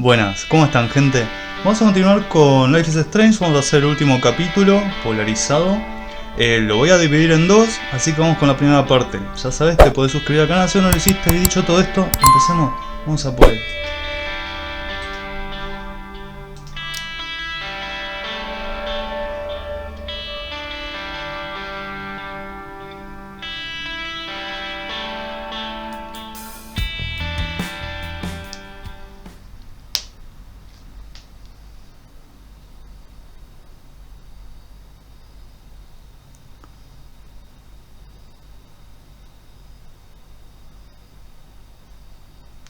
Buenas, ¿cómo están, gente? Vamos a continuar con Life is Strange. Vamos a hacer el último capítulo polarizado. Lo voy a dividir en dos, así que vamos con la primera parte. Ya sabes, te podés suscribir al canal si no lo hiciste. Y dicho todo esto, empecemos. Vamos a poder.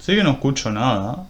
Sí que no escucho nada.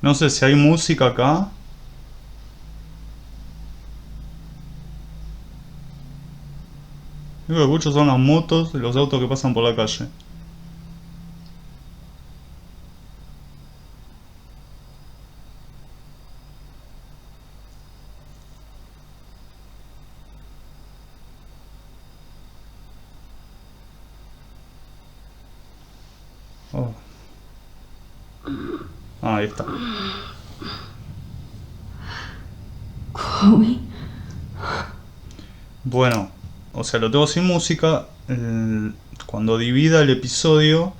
No sé si hay música acá. Lo que escucho son las motos y los autos que pasan por la calle. Oh. Ah, ahí está. Chloe. Bueno, o sea, lo tengo sin música. Cuando divida el episodio,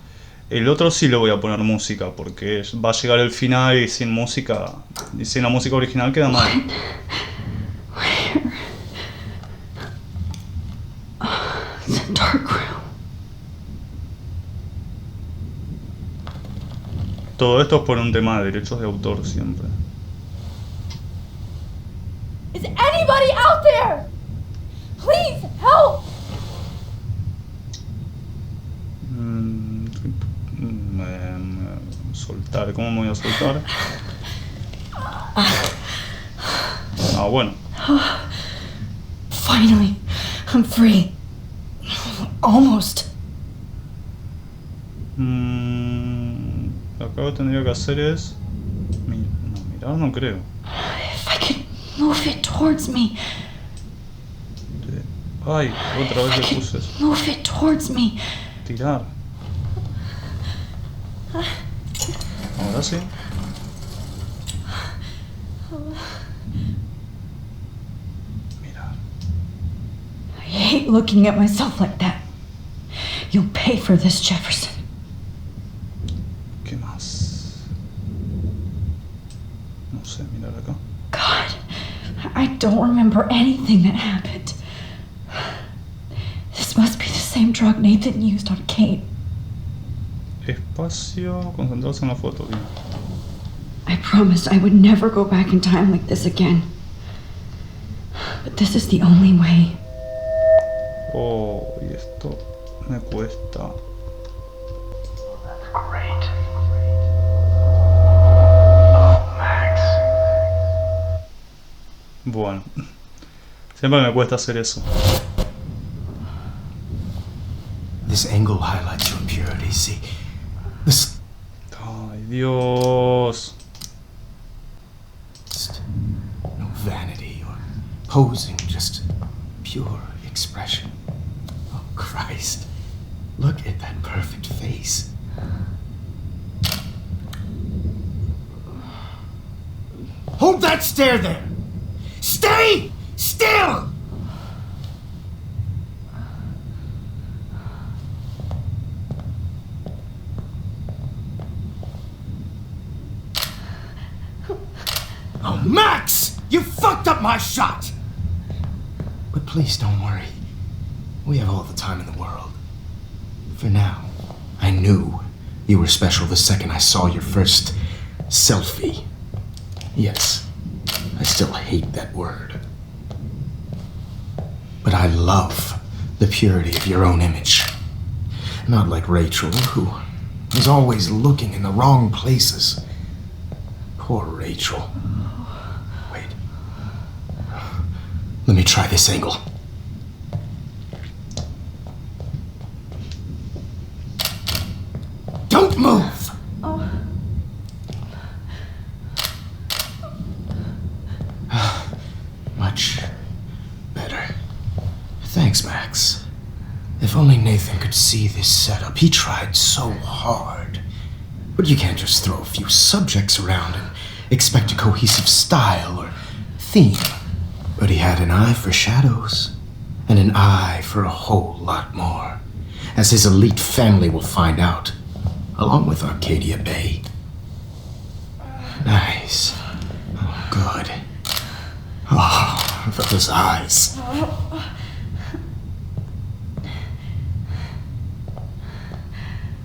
el otro sí le voy a poner música, porque va a llegar el final y sin música, y sin la música original queda mal. Where? It's a dark room. Todo esto es por un tema de derechos de autor siempre. Is anybody out there? Please help! Soltar, ¿cómo me voy a soltar? Ah, bueno. Finally, I'm free. Almost. Acá lo que tendría que hacer es... No, mirar no creo. If I could move it towards me. Ay, otra vez le puse eso. Move it towards me. Tirar. Ahora sí. Mirar. I hate looking at myself like that. You'll pay for this, Jefferson. ¿Qué más? No sé, mirar acá. God, I don't remember anything that happened. This must be the same drug Nathan used on Kate. Espacio, concentrarse en la foto, bien. I promised I would never go back in time like this again. But this is the only way. Oh, y esto me cuesta. That's great. Oh, Max. Bueno, siempre me cuesta hacer eso. This angle highlights your purity, see? This... Ay, Dios. No vanity or posing, just pure expression. Oh, Christ. Look at that perfect face. Hold that stare there! Stay still! Max! You fucked up my shot! But please don't worry. We have all the time in the world. For now, I knew you were special the second I saw your first selfie. Yes, I still hate that word. But I love the purity of your own image. Not like Rachel, who was always looking in the wrong places. Poor Rachel. Wait. Let me try this angle. Don't move! Much better. Thanks, Max. If only Nathan could see this setup. He tried so hard. But you can't just throw a few subjects around and expect a cohesive style or theme. But he had an eye for shadows, and an eye for a whole lot more, as his elite family will find out, along with Arcadia Bay. Nice. Oh, good. Oh, those eyes.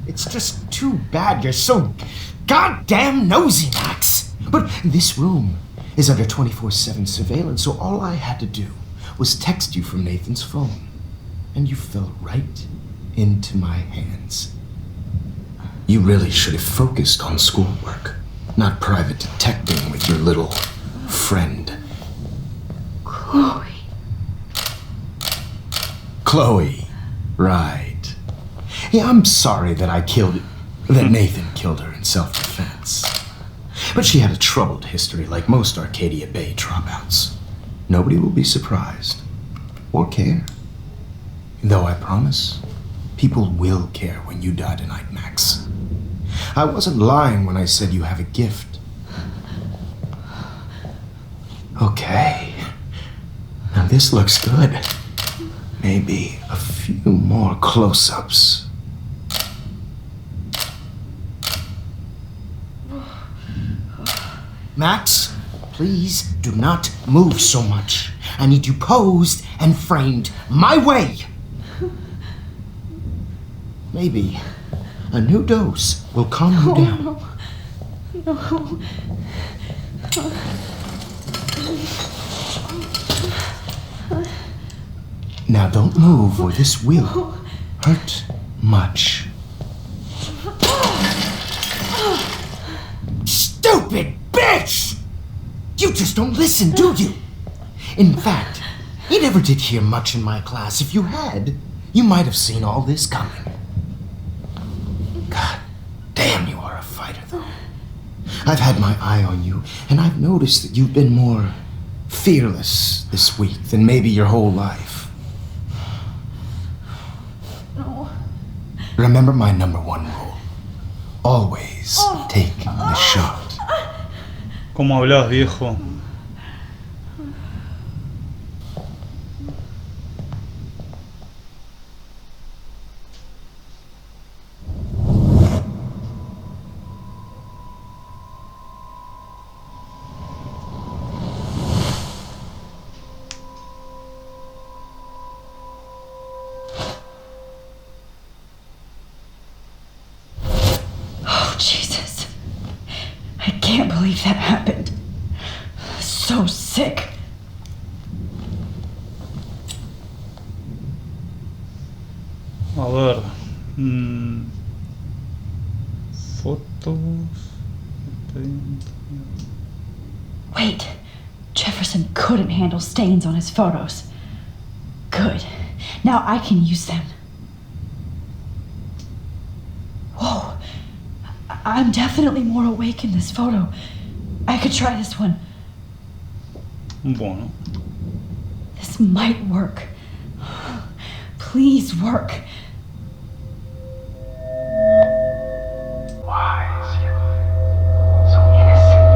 It's just too bad you're so goddamn nosy, Max. But this room is under 24/7 surveillance, so all I had to do was text you from Nathan's phone. And you fell right into my hands. You really should have focused on schoolwork, not private detecting with your little friend. Chloe, right. Yeah, I'm sorry that Nathan killed her in self-defense. But she had a troubled history like most Arcadia Bay dropouts. Nobody will be surprised or care. Though I promise, people will care when you die tonight, Max. I wasn't lying when I said you have a gift. Okay. Now this looks good. Maybe a few more close-ups. Max, please do not move so much. I need you posed and framed my way. Maybe a new dose will calm you down. No. Now don't move or this will hurt much. Stupid bitch! You just don't listen, do you? In fact, you never did hear much in my class. If you had, you might have seen all this coming. God damn, you are a fighter, though. I've had my eye on you, and I've noticed that you've been more fearless this week than maybe your whole life. No. Remember my number one rule. Always take the shot. ¿Cómo hablas, viejo? Oh, Jesus. I can't believe that happened. So sick. A ver. Fotos. Wait. Jefferson couldn't handle stains on his photos. Good. Now I can use them. Whoa. I'm definitely more awake in this photo. I could try this one. Bueno. This might work. Please work. Why is he so innocent?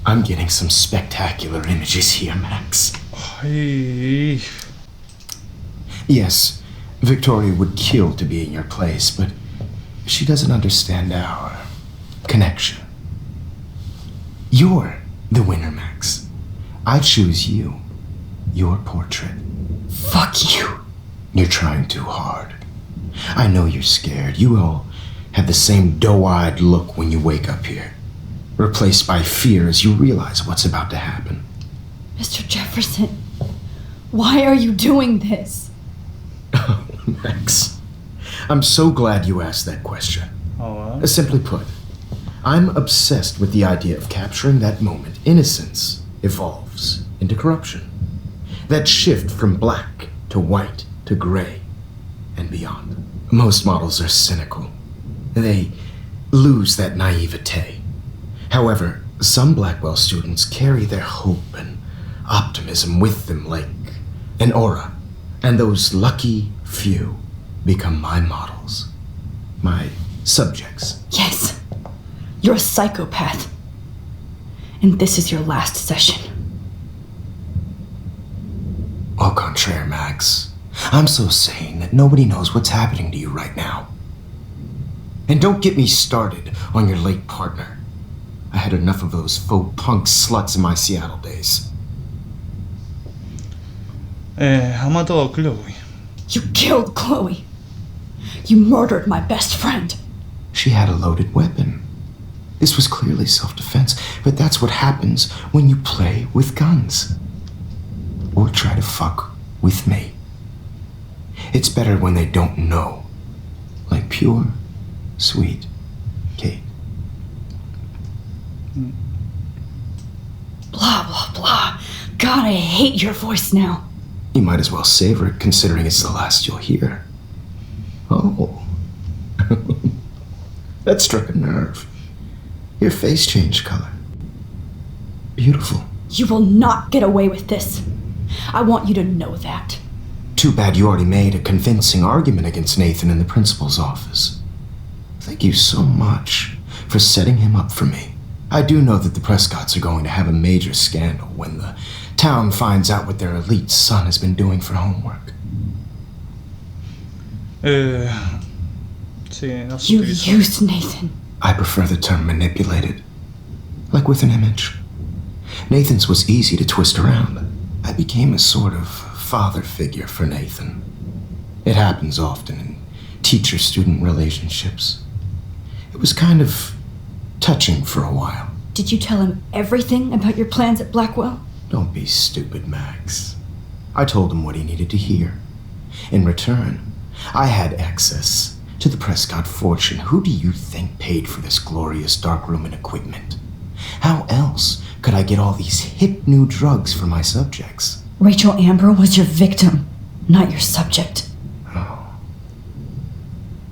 I'm getting some spectacular images here, Max. Ay. Yes, Victoria would kill to be in your place, but she doesn't understand our connection. You're the winner, Max. I choose you. Your portrait. Fuck you. You're trying too hard. I know you're scared. You all have the same doe-eyed look when you wake up here, replaced by fear as you realize what's about to happen. Mr. Jefferson, why are you doing this? Oh, Max, I'm so glad you asked that question. Oh, Simply put, I'm obsessed with the idea of capturing that moment innocence evolves into corruption. That shift from black to white to gray and beyond. Most models are cynical. They lose that naivete. However, some Blackwell students carry their hope and optimism with them like an aura. And those lucky few become my models. My subjects. Yes, you're a psychopath. And this is your last session. Au contraire, Max. I'm so sane that nobody knows what's happening to you right now. And don't get me started on your late partner. I had enough of those faux punk sluts in my Seattle days. Ha matado a Chloe. You killed Chloe. You murdered my best friend. She had a loaded weapon. This was clearly self-defense, but that's what happens when you play with guns. Or try to fuck with me. It's better when they don't know. Like pure, sweet Kate. Blah, blah, blah. God, I hate your voice now. You might as well savor it, considering it's the last you'll hear. Oh. That struck a nerve. Your face changed color. Beautiful. You will not get away with this. I want you to know that. Too bad you already made a convincing argument against Nathan in the principal's office. Thank you so much for setting him up for me. I do know that the Prescotts are going to have a major scandal when the town finds out what their elite son has been doing for homework. Sí, no se You utilizó. used Nathan. I prefer the term manipulated. Like with an image. Nathan's was easy to twist around. I became a sort of father figure for Nathan. It happens often in teacher-student relationships. It was kind of touching for a while. Did you tell him everything about your plans at Blackwell? Don't be stupid, Max. I told him what he needed to hear. In return, I had access to the Prescott fortune. Who do you think paid for this glorious darkroom and equipment? How else could I get all these hip new drugs for my subjects? Rachel Amber was your victim, not your subject. Oh.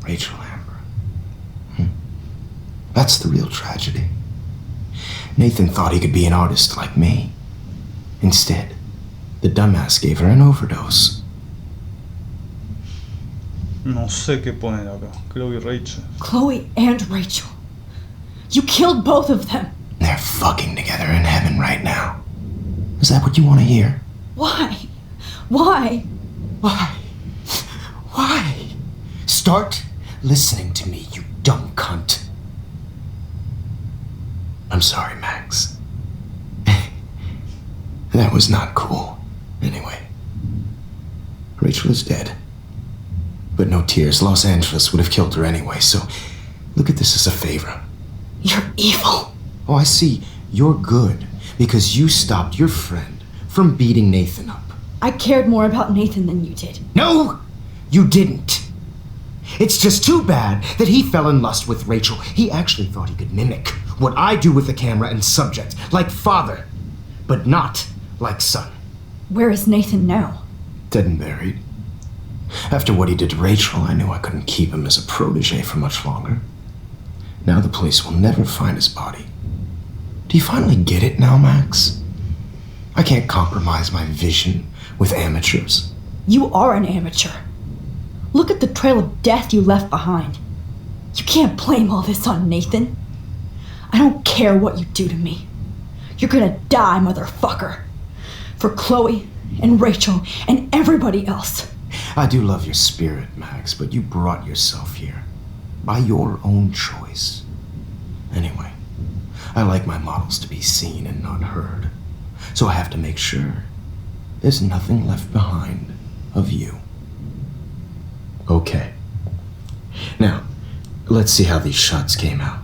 Rachel Amber. That's the real tragedy. Nathan thought he could be an artist like me. Instead, the dumbass gave her an overdose. No sé qué poner acá. Chloe y Rachel. Chloe and Rachel. You killed both of them. They're fucking together in heaven right now. Is that what you want to hear? Why? Why? Why? Why? Start listening to me, you dumb cunt. I'm sorry, Max. That was not cool. Anyway, Rachel is dead. But no tears. Los Angeles would have killed her anyway, so look at this as a favor. You're evil. Oh, I see. You're good because you stopped your friend from beating Nathan up. I cared more about Nathan than you did. No, you didn't. It's just too bad that he fell in lust with Rachel. He actually thought he could mimic what I do with the camera and subject, like father, but not like son. Where is Nathan now? Dead and buried. After what he did to Rachel, I knew I couldn't keep him as a protege for much longer. Now the police will never find his body. Do you finally get it now, Max? I can't compromise my vision with amateurs. You are an amateur. Look at the trail of death you left behind. You can't blame all this on Nathan. I don't care what you do to me. You're gonna die, motherfucker. For Chloe and Rachel and everybody else. I do love your spirit, Max, but you brought yourself here. By your own choice. Anyway, I like my models to be seen and not heard. So I have to make sure there's nothing left behind of you. Okay. Now, let's see how these shots came out.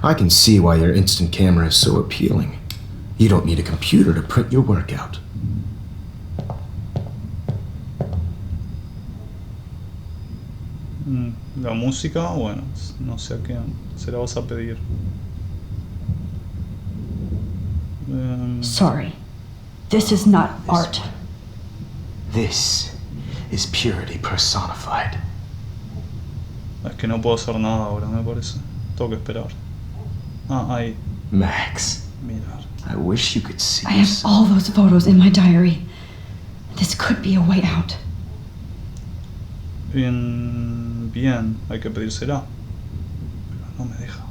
I can see why your instant camera is so appealing. You don't need a computer to print your work out. La música, bueno, no sé a qué se la vas a pedir. Sorry. This is not art. This is purity personified. Es que no puedo hacer nada ahora, me parece. Tengo que esperar. Ah, ahí. Max, Mirar. I wish you could see I have yourself. all those photos in my diary. This could be a way out. Bien, hay que pedírsela. Pero no me deja.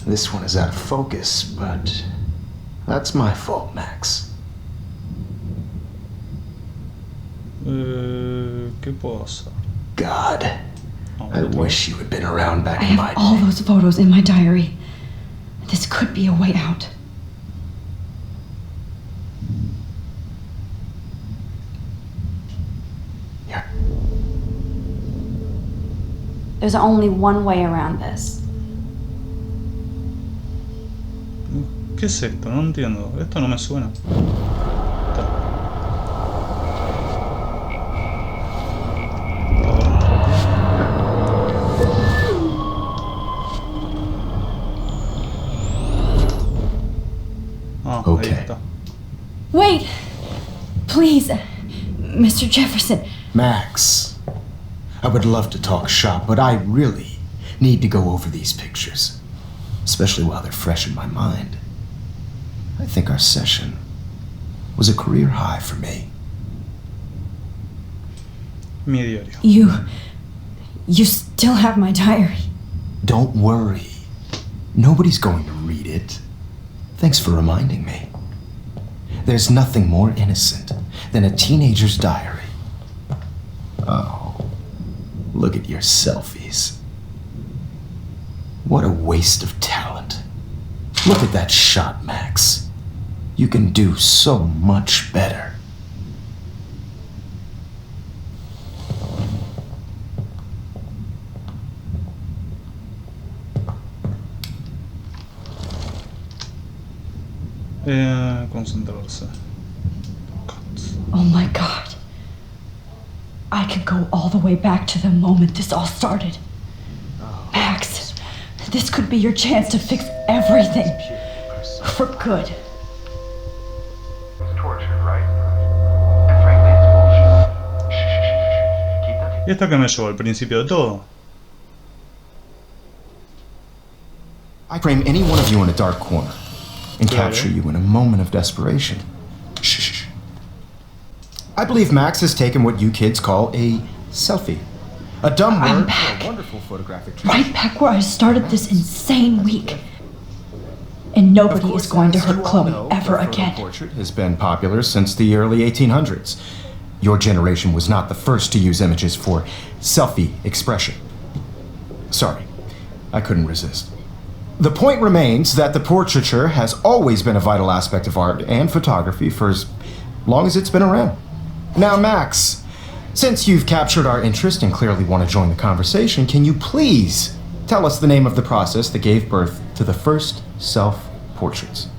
This one is out of focus, but that's my fault, Max. ¿Qué puedo hacer? God, No, I otro. wish you had been around back I in my have all day. those photos in my diary. This could be a way out. Here. There's only one way around this. ¿Qué es esto? No entiendo. Esto no me suena. Ah, ahí Okay. está. Wait! Please, Mr. Jefferson. Max, I would love to talk shop, but I really need to go over these pictures, especially while they're fresh in my mind. I think our session was a career high for me. Mi diario. You still have my diary. Don't worry. Nobody's going to read it. Thanks for reminding me. There's nothing more innocent than a teenager's diary. Oh, look at your selfies. What a waste of talent. Look at that shot, Max. You can do so much better. Concentrarse. Oh my god. I could go all the way back to the moment this all started. Max, this could be your chance to fix everything. For good. Torture, right? And frankly, it's bullshit. Shh. Keep that. Y esta que me llevó al principio de todo. I frame any one of you in a dark corner and Claro. capture you in a moment of desperation. Shh. I believe Max has taken what you kids call a selfie. A dumb I'm word back. for a wonderful photographic Right back where I started this insane week. And nobody is going to hurt Chloe ever again. Portrait has been popular since the early 1800s. Your generation was not the first to use images for selfie expression. Sorry, I couldn't resist. The point remains that the portraiture has always been a vital aspect of art and photography for as long as it's been around. Now, Max, since you've captured our interest and clearly want to join the conversation, can you please tell us the name of the process that gave birth to the first self-portraits?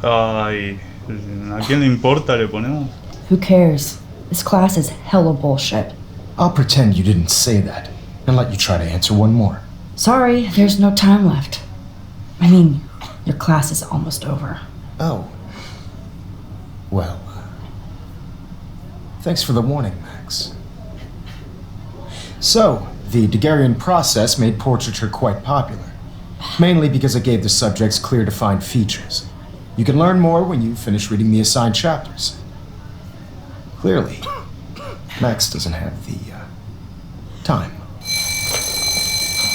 Ay, ¿a quién le importa? Le ponemos. Who cares? This class is hella bullshit. I'll pretend you didn't say that and let you try to answer one more. Sorry, there's no time left. I mean, your class is almost over. Oh. Well, thanks for the warning, Max. So, the Daguerrean process made portraiture quite popular, mainly because it gave the subjects clear defined features. You can learn more when you finish reading the assigned chapters. Clearly, Max doesn't have the time.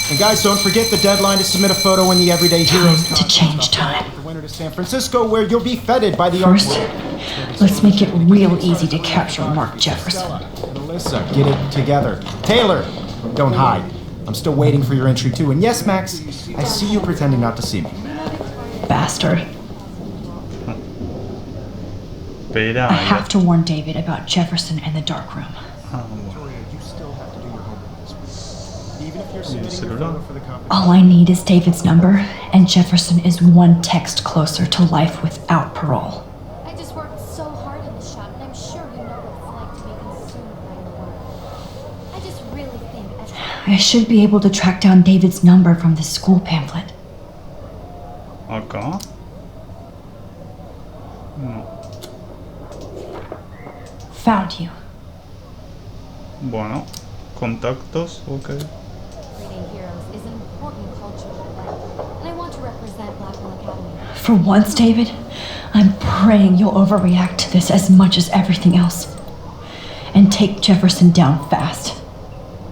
And guys, don't forget the deadline to submit a photo in the Everyday Heroes To change time. enter to San Francisco, where you'll be feted by the First, art world. let's make it real easy to capture Mark Jefferson. Melissa, get it together. Taylor, don't hide. I'm still waiting for your entry too. And yes, Max, I see you pretending not to see me. Bastard. Espera. I have to warn David about Jefferson and the dark room. You still have to do your homework this week. Even if you're submitting your submitting photo for the competition. All I need is David's number, and Jefferson is one text closer to life without parole. I just worked so hard in the shop, and I'm sure you know what it's like to be consumed by your work. I just really think I should be able to track down David's number from the school pamphlet. Acá. No. Found you. Bueno. Contactos, ok. Everyday Heroes is an important cultural event, and I want to represent Blackwell Academy. For once, David, I'm praying you'll overreact to this as much as everything else. And take Jefferson down fast.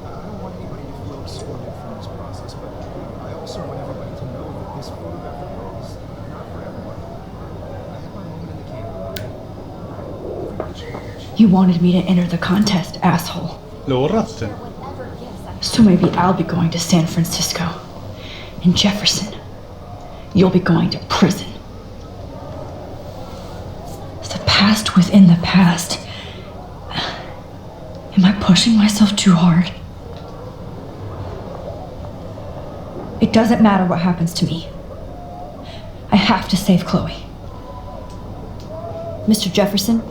I don't want anybody to feel excluded from this process, but I also want everybody to know that this photographic world is not for everyone. I have my moment in the camera. Everybody should watch. You wanted me to enter the contest, asshole. Lo borraste. Whatever gifts I So maybe I'll be going to San Francisco. And Jefferson, you'll be going to prison. The past within the past. Am I pushing myself too hard? It doesn't matter what happens to me. I have to save Chloe. Mr. Jefferson,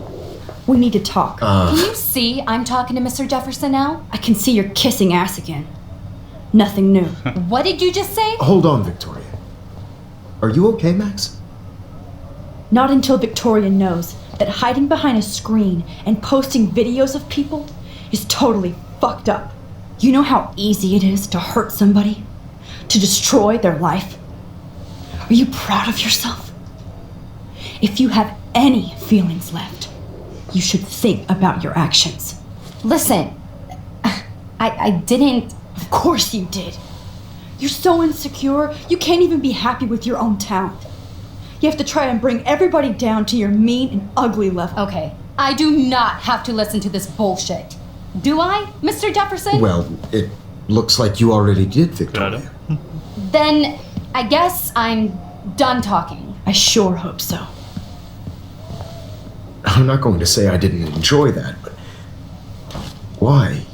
we need to talk. Can you see I'm talking to Mr. Jefferson now? I can see you're kissing ass again. Nothing new. What did you just say? Hold on, Victoria. Are you okay, Max? Not until Victoria knows that hiding behind a screen and posting videos of people is totally fucked up. You know how easy it is to hurt somebody? To destroy their life? Are you proud of yourself? If you have any feelings left, you should think about your actions. Listen, I didn't. Of course you did. You're so insecure, you can't even be happy with your own talent. You have to try and bring everybody down to your mean and ugly level. Okay, I do not have to listen to this bullshit. Do I, Mr. Jefferson? Well, it looks like you already did, Victoria. Claro. Then I guess I'm done talking. I sure hope so. I'm not going to say I didn't enjoy that, but why?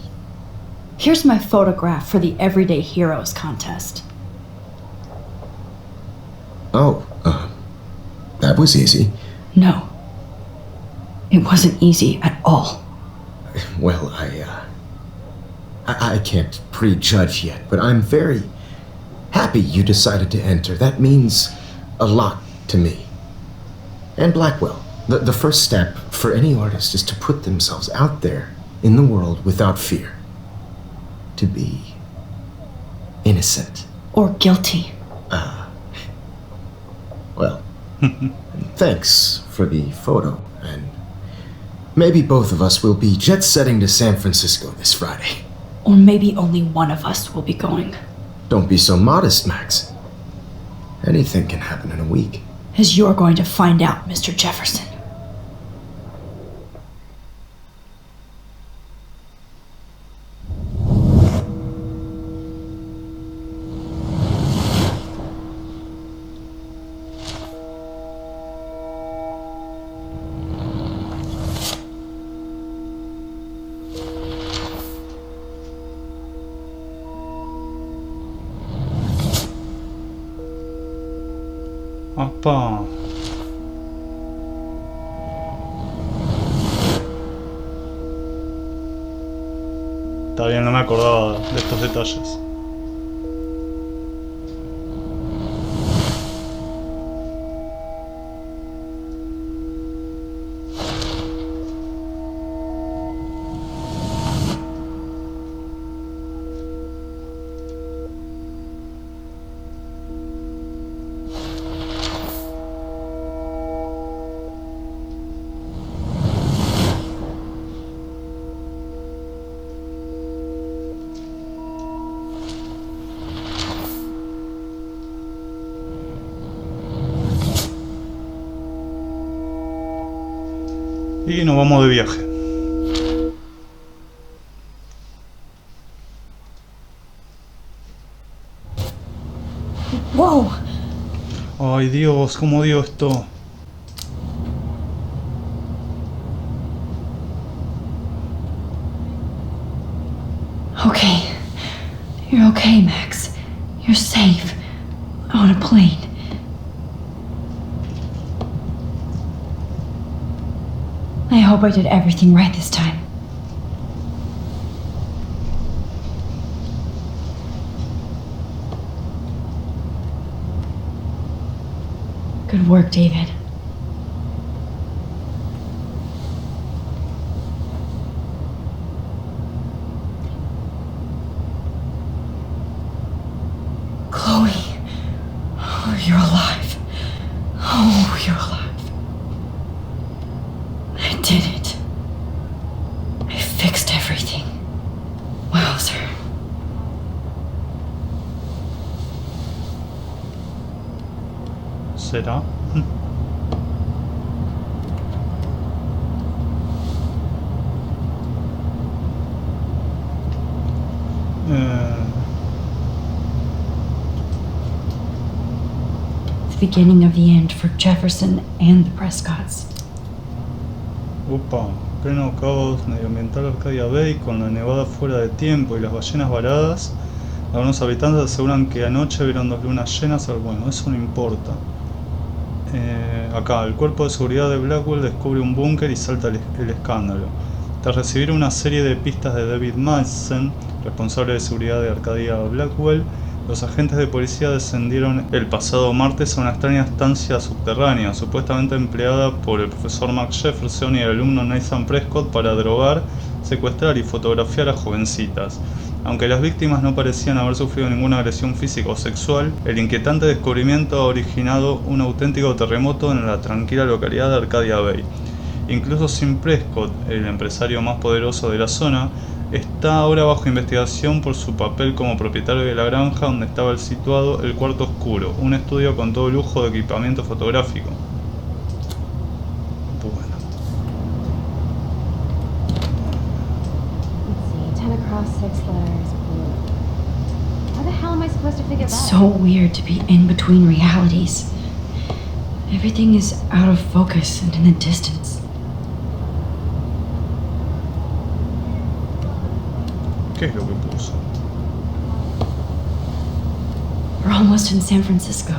Here's my photograph for the Everyday Heroes contest. Oh, that was easy. No. It wasn't easy at all. Well, I can't prejudge yet, but I'm very happy you decided to enter. That means a lot to me. And Blackwell. The first step for any artist is to put themselves out there in the world without fear. To be innocent. Or guilty. Well, thanks for the photo, and maybe both of us will be jet-setting to San Francisco this Friday. Or maybe only one of us will be going. Don't be so modest, Max. Anything can happen in a week. As you're going to find out, Mr. Jefferson. Apa. Está bien, no me acordaba de estos detalles. Y nos vamos de viaje. Whoa! Ay Dios, ¿cómo dio esto? Okay. You're okay, Max. You're safe. On a plane. I hope I did everything right this time. Good work, David. Chloe. Oh, you're alive. Oh, you're alive. I did it. I fixed everything. Wowzer. ¿Será? The beginning of the end for Jefferson and the Prescotts. Upa, pleno caos medioambiental Arcadia Bay, con la nevada fuera de tiempo y las ballenas varadas. Algunos habitantes aseguran que anoche vieron 2 lunas llenas. Bueno, eso no importa. Acá, el cuerpo de seguridad de Blackwell descubre un búnker y salta el escándalo. Tras recibir una serie de pistas de David Madsen, responsable de seguridad de Arcadia Blackwell, los agentes de policía descendieron el pasado martes a una extraña estancia subterránea, supuestamente empleada por el profesor Mark Jefferson y el alumno Nathan Prescott para drogar, secuestrar y fotografiar a jovencitas. Aunque las víctimas no parecían haber sufrido ninguna agresión física o sexual, el inquietante descubrimiento ha originado un auténtico terremoto en la tranquila localidad de Arcadia Bay. Incluso sin Prescott, el empresario más poderoso de la zona, está ahora bajo investigación por su papel como propietario de la granja donde estaba situado el cuarto oscuro, un estudio con todo lujo de equipamiento fotográfico. Bueno. Let's see, 10 across 6 letters, blue. How the hell am I supposed to figure It's that so out? weird to be in between realities. Everything is out of focus and in the distance. ¿Qué es lo que puso? We're almost in San Francisco.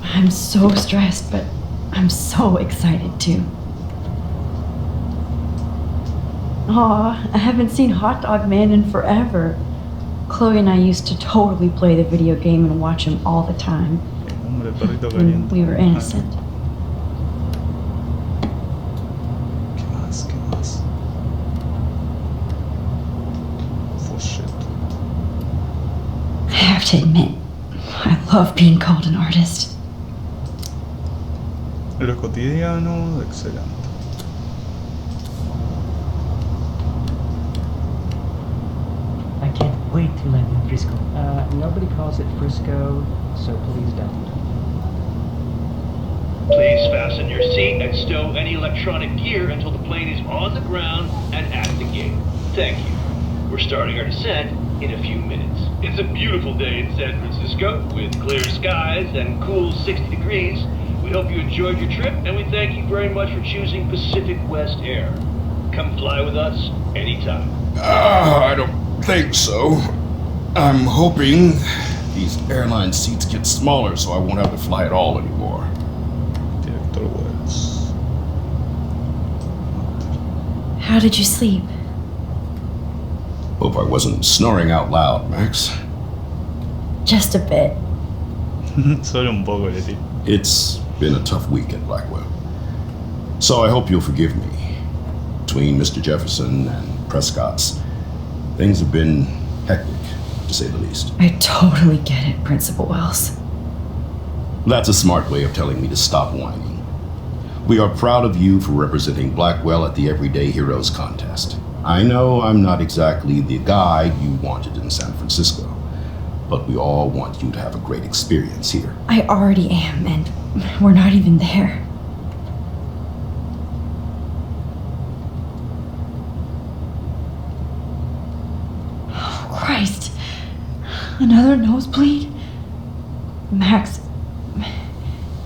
I'm so stressed, but I'm so excited too. Aw, I haven't seen Hot Dog Man in forever. Chloe and I used to totally play the video game and watch him all the time. Hombre, perrito When caliente. we were innocent. ¿Qué más? ¿Qué más? Folleto. I have to admit, I love being called an artist. Lo cotidiano, excelente. I can't wait to land in Frisco. Nobody calls it Frisco, so please don't. Please fasten your seat and stow any electronic gear until the plane is on the ground and at the gate. Thank you. We're starting our descent in a few minutes. It's a beautiful day in San Francisco with clear skies and cool 60 degrees. We hope you enjoyed your trip and we thank you very much for choosing Pacific West Air. Come fly with us anytime. I don't think so. I'm hoping these airline seats get smaller so I won't have to fly at all anymore. Director Wells. How did you sleep? Hope I wasn't snoring out loud, Max. Just a bit. Solo un poco, Leti. It's been a tough week at Blackwell. So I hope you'll forgive me. Between Mr. Jefferson and Prescott's, things have been hectic, to say the least. I totally get it, Principal Wells. That's a smart way of telling me to stop whining. We are proud of you for representing Blackwell at the Everyday Heroes contest. I know I'm not exactly the guy you wanted in San Francisco, but we all want you to have a great experience here. I already am, and we're not even there. Another nosebleed? Max,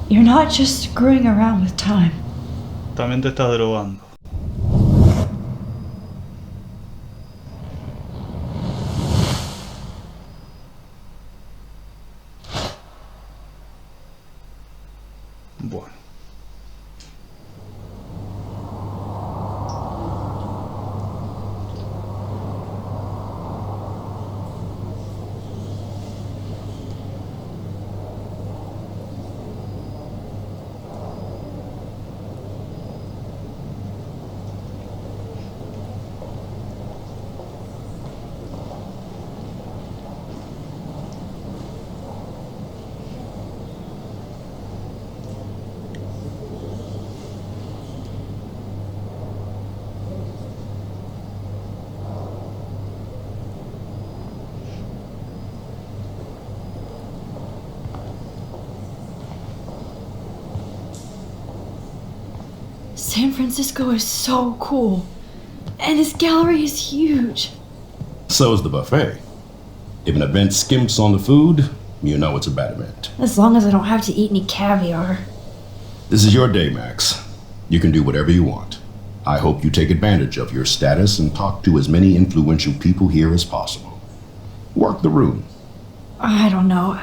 you're not just screwing around with time. También te estás drogando. Bueno. San Francisco is so cool. And his gallery is huge. So is the buffet. If an event skimps on the food, you know it's a bad event. As long as I don't have to eat any caviar. This is your day, Max. You can do whatever you want. I hope you take advantage of your status and talk to as many influential people here as possible. Work the room. I don't know.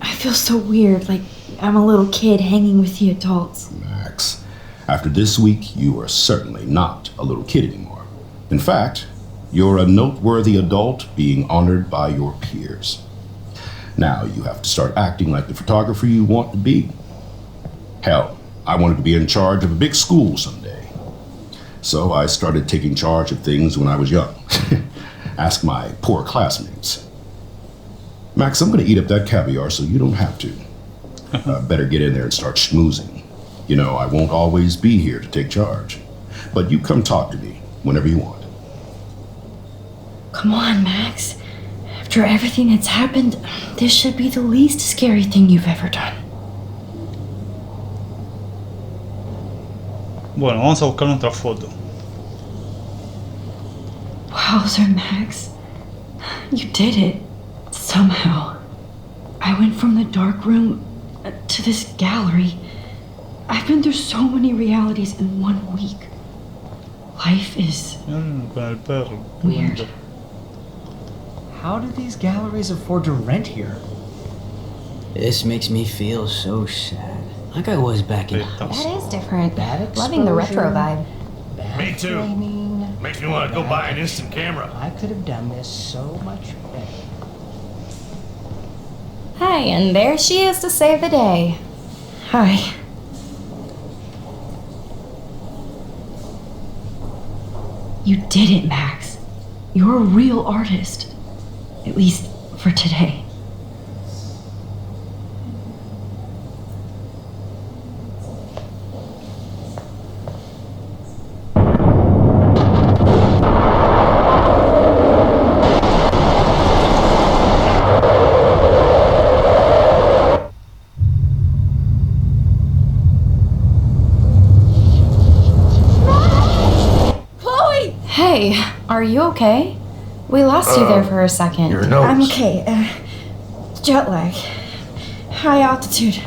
I feel so weird, like I'm a little kid hanging with the adults. Max, after this week, you are certainly not a little kid anymore. In fact, you're a noteworthy adult being honored by your peers. Now you have to start acting like the photographer you want to be. Hell, I wanted to be in charge of a big school someday. So I started taking charge of things when I was young. Ask my poor classmates. Max, I'm gonna eat up that caviar so you don't have to. Better get in there and start schmoozing. You know, I won't always be here to take charge. But you come talk to me whenever you want. Come on, Max. After everything that's happened, this should be the least scary thing you've ever done. Bueno, vamos a buscar nuestra foto. Wowzer, Max. You did it. Somehow. I went from the dark room to this gallery. I've been through so many realities in 1 week. Life is Con el perro. weird. How do these galleries afford to rent here? This makes me feel so sad. Like I was back in high That school. That is different. Bad Loving the retro exposure. vibe. Bad Me too. framing. Makes me want to go buy an instant camera. I could have done this so much better. Hi, and there she is to save the day. Hi. You did it, Max. You're a real artist. At least for today. Hey, are you okay? We lost you there for a second. Your nose. I'm okay. Jet lag. High altitude.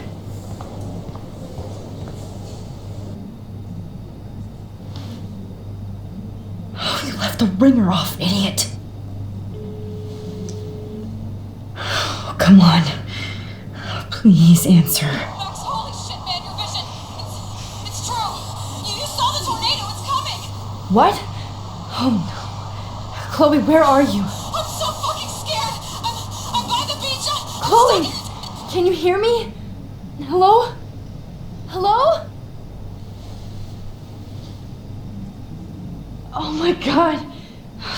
Oh, you left the ringer off, idiot. Oh, come on. Please answer. Max, holy shit, man, your vision. It's true. You saw the tornado. It's coming. What? Oh no. Chloe, where are you? I'm so fucking scared. I'm by the beach. Chloe! Can you hear me? Hello? Hello? Oh my god.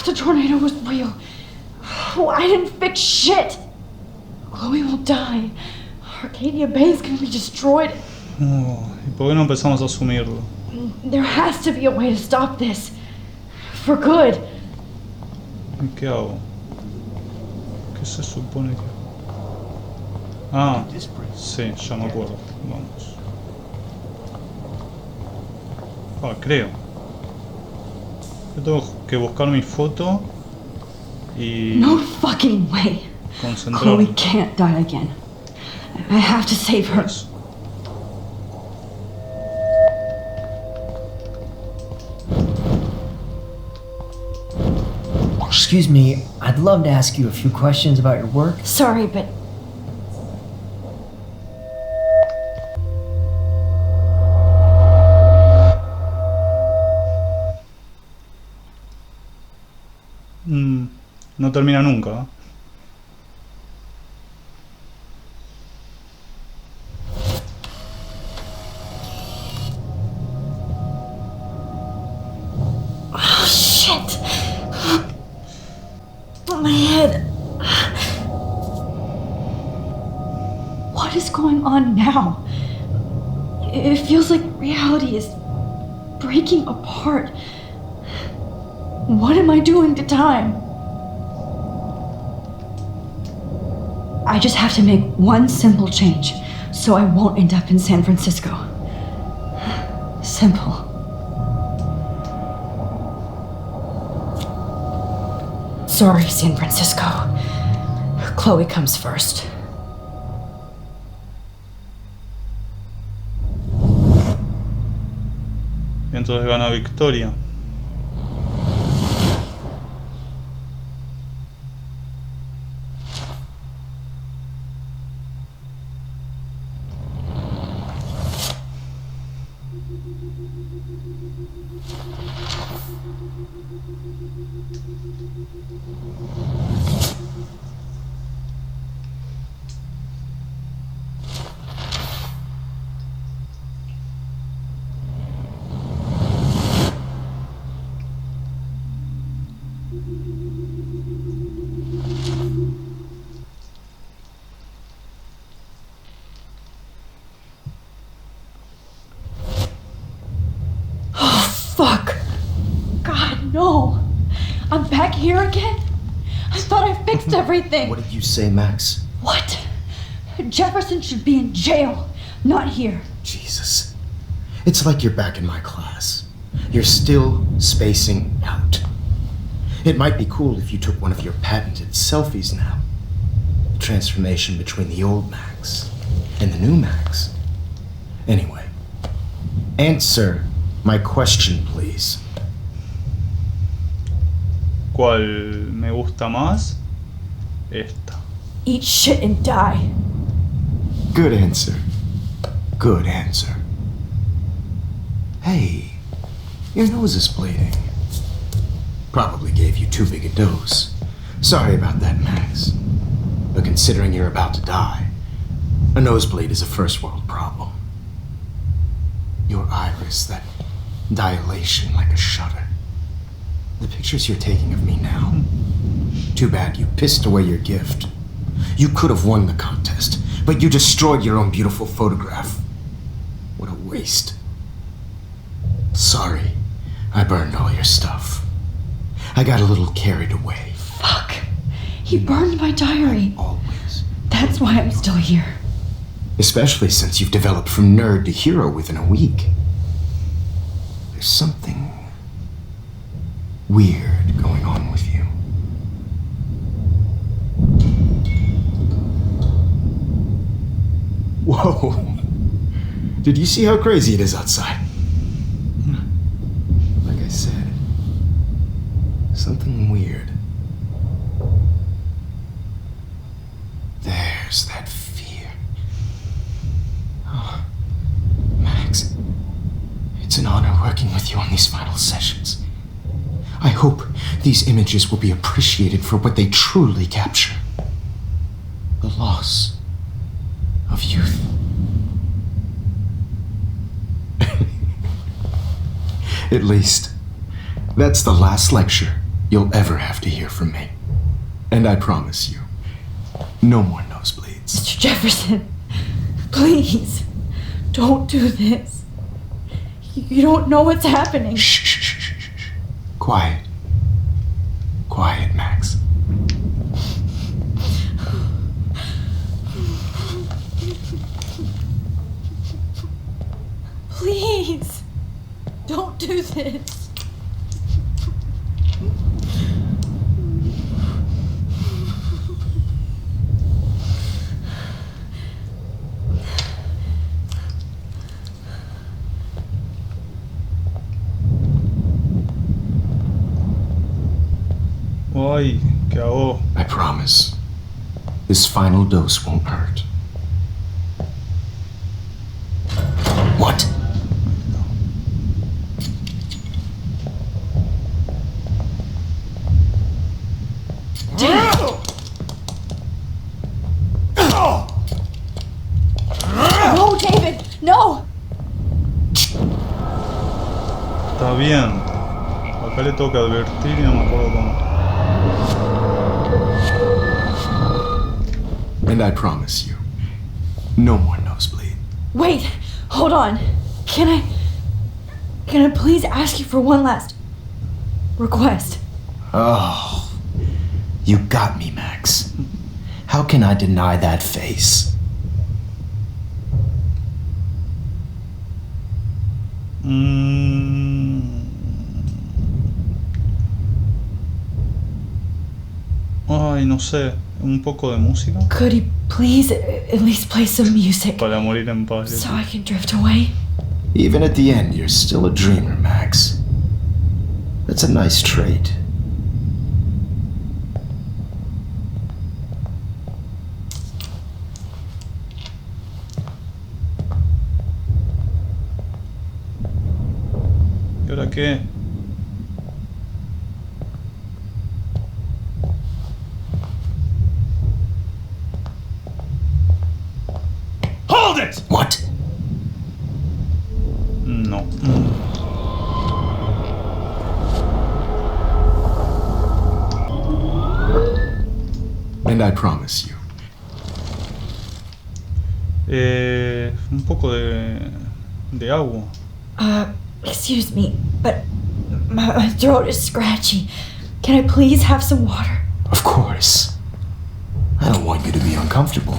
The tornado was real. Oh, I didn't fix shit. Chloe will die. Arcadia Bay is gonna be destroyed. Oh, ¿y por qué no empezamos a asumirlo? There has to be a way to stop this. For good. ¿Y qué hago? ¿Qué se supone que hago? Ah, sí, ya me acuerdo. Vamos. Ah, creo. Yo tengo que buscar mi foto y... No fucking way. concentrarnos. Chloe can't die again. I have to save her. Eso. Excuse me, I'd love to ask you a few questions about your work. Sorry, but No termina nunca. ¿Eh? oh shit! My head. What is going on now? It feels like reality is breaking apart. What am I doing to time? I just have to make one simple change, so I won't end up in San Francisco. Simple. Sorry, San Francisco. Chloe comes first. Y entonces gana Victoria. Fuck! God, no! I'm back here again? I thought I fixed everything! What did you say, Max? What? Jefferson should be in jail, not here. Jesus. It's like you're back in my class. You're still spacing out. It might be cool if you took one of your patented selfies now. The transformation between the old Max and the new Max. Anyway, answer my question, please. ¿Cuál me gusta más? Esta. Eat shit and die. Good answer. Good answer. Hey, your nose is bleeding. Probably gave you too big a dose. Sorry about that, Max. But considering you're about to die, a nosebleed is a first world problem. Your iris, that dilation like a shutter. The pictures you're taking of me now. Too bad you pissed away your gift. You could have won the contest, but you destroyed your own beautiful photograph. What a waste. Sorry, I burned all your stuff. I got a little carried away. Fuck. He burned my diary. Always. That's why I'm still here. Especially since you've developed from nerd to hero within a week. There's something weird going on with you. Whoa. Did you see how crazy it is outside? Like I said, something weird. There's that fear. Oh, Max, it's an honor working with you on these final sessions. I hope these images will be appreciated for what they truly capture. The loss of youth. At least, that's the last lecture you'll ever have to hear from me. And I promise you, no more nosebleeds. Mr. Jefferson, please, don't do this. You don't know what's happening. Shh, shh, shh, shh, shh. Quiet. Quiet, Max. Please, don't do this. Ay, ¿qué hago? I promise. This final dose won't hurt. What? No, David, no! Está bien. Acá le toca advertir y no me acuerdo cómo. And I promise you, no more nosebleed. Wait, hold on. Can I please ask you for one last request? Oh, you got me, Max. How can I deny that face? Ay, no sé. Un poco de música. Could you please at least play some music Para morir en paz. so I can drift away? Even at the end, you're still a dreamer, Max. That's a nice trait. ¿Y ahora qué? Hold it! What? No. And I promise you. Un poco de agua. Excuse me, but my throat is scratchy. Can I please have some water? Of course. I don't want you to be uncomfortable.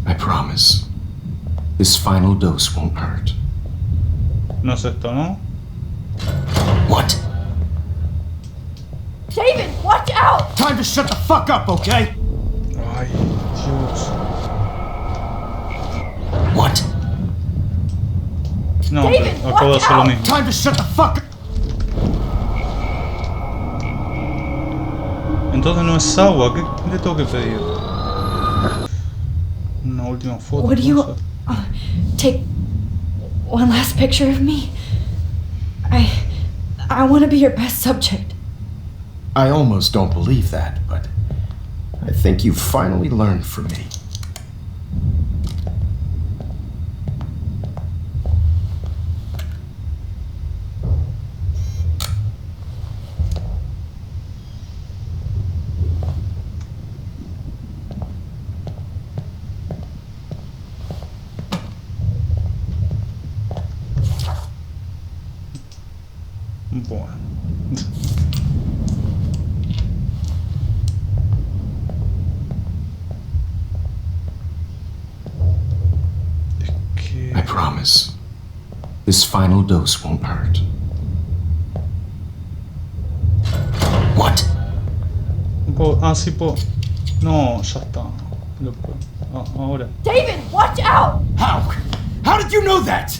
I promise. This final dose won't hurt. No es esto, ¿no? What? David, watch out! Time to shut the fuck up, okay? Ay, Dios. What? No, David, acabo de hacer lo mismo. Time to shut the fuck up! Entonces no es agua, ¿qué le tengo que pedir? Una última foto. Would you no sé. take one last picture of me? I want to be your best subject. I almost don't believe that, but I think you've finally learned from me. Bueno. I promise. This final dose won't hurt. What? Sí puedo. No, ya está. Lo puedo. Ahora. David, watch out! How? How did you know that?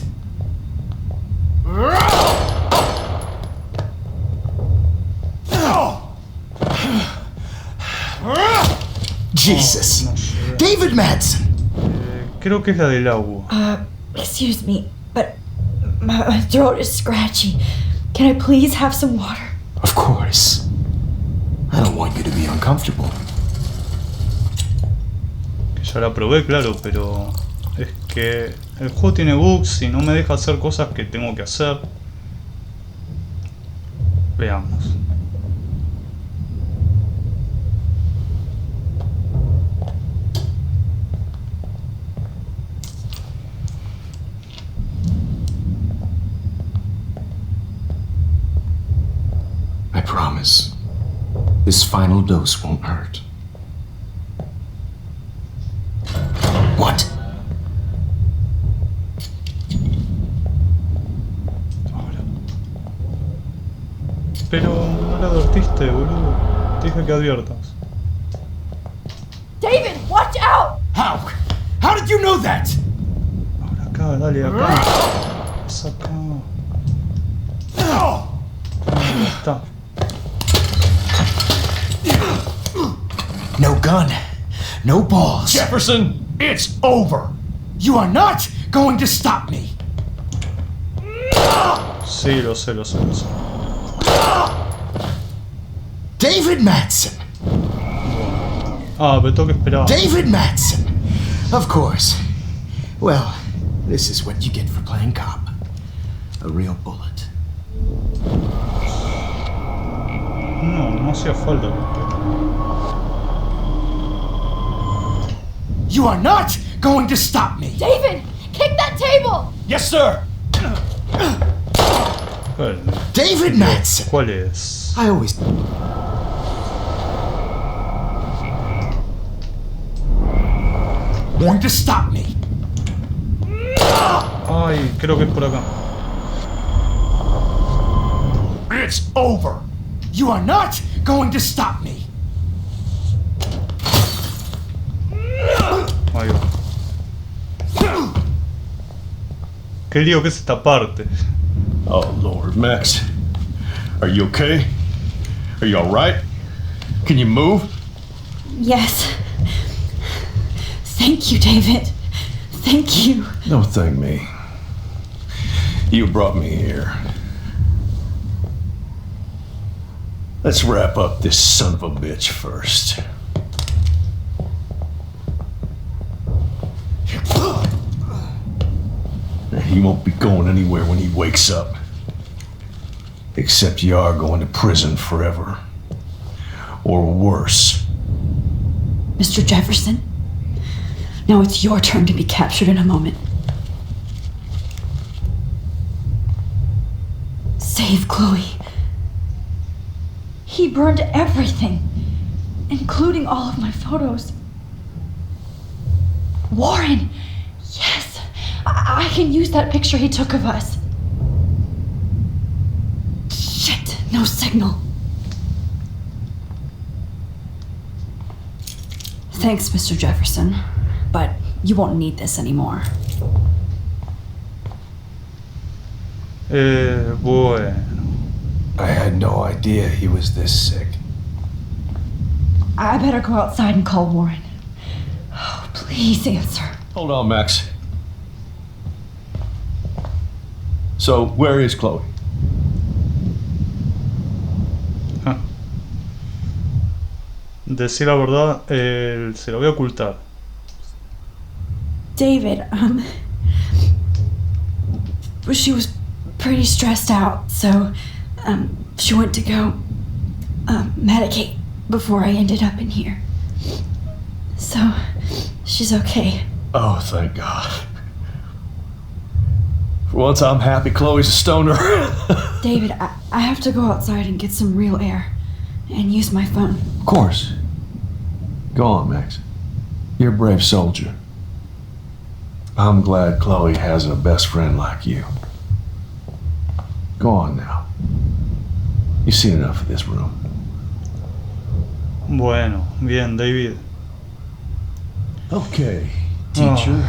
Jesus. No sé. David Madsen. Creo que es la del agua. Excuse me, but my throat is scratchy. Can I please have some water? Of course. I don't want you to be uncomfortable. Que ya la probé, claro, pero es que el juego tiene bugs y no me deja hacer cosas que tengo que hacer. Veamos. I promise. This final dose won't hurt. advertiste, boludo. Te dije que adviertas. David, watch out! How? How did you know that? Ahora acá, dale, acá. Es acá. Ahí está. No gun. No balls. Jefferson, it's over. You are not going to stop me. Sí, lo sé. David Madsen. Ah, pero tengo que esperar. David Madsen. Of course. Well, this is what you get for playing cop. A real bullet. No hacía falta. You are not going to stop me. David, kick that table! Yes, sir. David Madsen. ¿Cuál es? I always... going to stop me. Ay, creo que es por acá. It's over. You are not going to stop me. Ahí va. Qué lío que es esta parte. Oh, Lord, Max. Are you okay? Are you alright? Can you move? Yes. Thank you, David. Thank you. Don't thank me. You brought me here. Let's wrap up this son of a bitch first. He won't be going anywhere when he wakes up. Except you are going to prison forever. Or worse. Mr. Jefferson, now it's your turn to be captured in a moment. Save Chloe. He burned everything, including all of my photos. Warren! Yes! I can use that picture he took of us. Shit, no signal. Thanks, Mr. Jefferson, but you won't need this anymore. Bueno. I had no idea he was this sick. I better go outside and call Warren. Oh, please answer. Hold on, Max. So, where is Chloe? Decir la verdad, se lo voy a ocultar. David, she was pretty stressed out, so she went to go medicate before I ended up in here. So she's okay. Oh, thank God. For once I'm happy Chloe's a stoner. David, I have to go outside and get some real air and use my phone. Of course. Go on, Max. You're a brave soldier. I'm glad Chloe has a best friend like you. Go on now. You've seen enough of this room. Bueno, bien, David. Okay, teacher.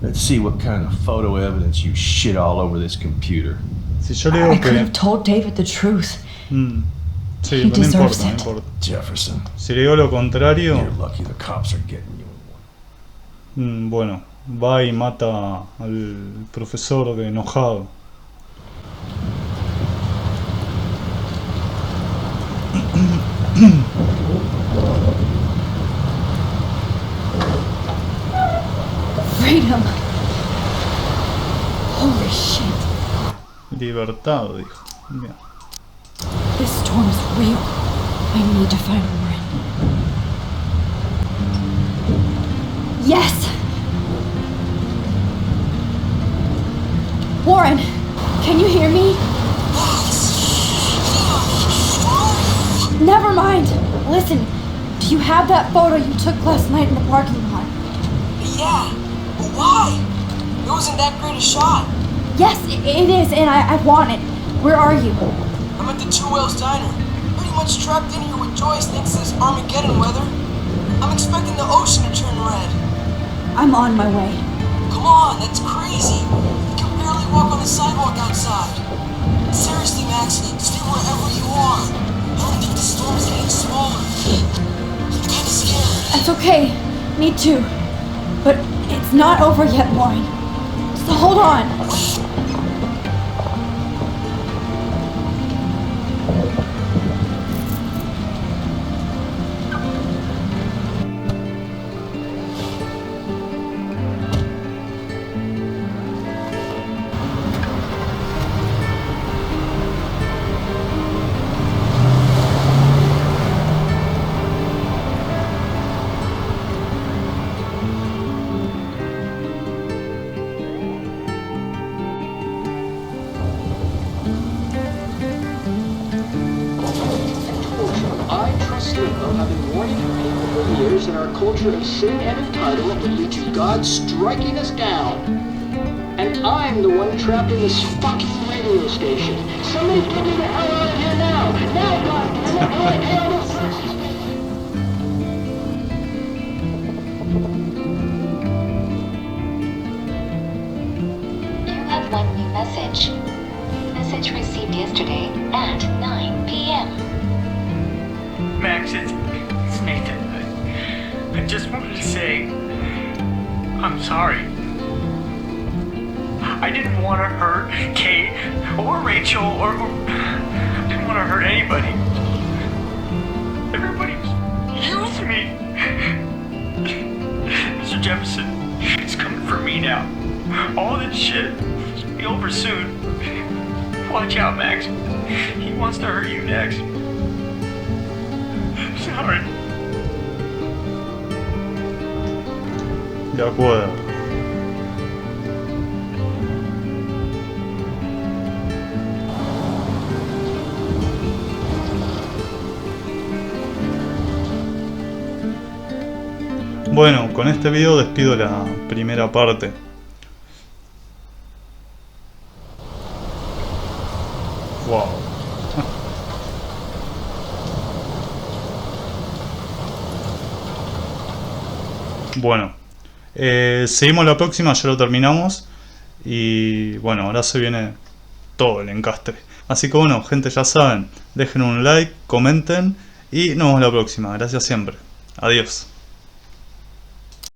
Let's see what kind of photo evidence you shit all over this computer. Si yo le I digo could have que... told David the truth. Sí, He pero no importa, deserves no it. importa. Jefferson, Si le digo lo contrario, you're lucky the cops are getting you. bueno, va y mata al profesor de enojado. Freedom. Holy shit. Libertad, dijo. Bien. This storm is real. I need to find Warren. Yes! Warren, can you hear me? Never mind. Listen, do you have that photo you took last night in the parking lot? Yeah, but why? It wasn't that great a shot. Yes, it is, and I want it. Where are you? I'm at the Two Whales Diner. pretty much trapped in here with Joyce thanks to this Armageddon weather. I'm expecting the ocean to turn red. I'm on my way. Come on, that's crazy. You can barely walk on the sidewalk outside. Seriously, Max, stay wherever you are. I don't think the storm's getting smaller. I'm kinda scared. That's okay. Me too. But it's not over yet, Warren. So hold on. That our culture of sin and entitlement would lead to God striking us down. And I'm the one trapped in this fucking radio station. Somebody get me the hell out of here now! Now, God! I'm not going to hell this You have one new message. Message received yesterday at 9 p.m. Max, it's Nathan. I just wanted to say, I'm sorry. I didn't want to hurt Kate or Rachel or I didn't want to hurt anybody. Everybody used me. Mr. Jefferson is coming for me now. All this shit will be over soon. Watch out, Max. He wants to hurt you next. Sorry. De acuerdo. Bueno, con este video despido la primera parte. Wow. Bueno, seguimos la próxima, ya lo terminamos. Y bueno, ahora se viene todo el encastre. Así que bueno, gente, ya saben, dejen un like, comenten y nos vemos la próxima. Gracias siempre. Adiós.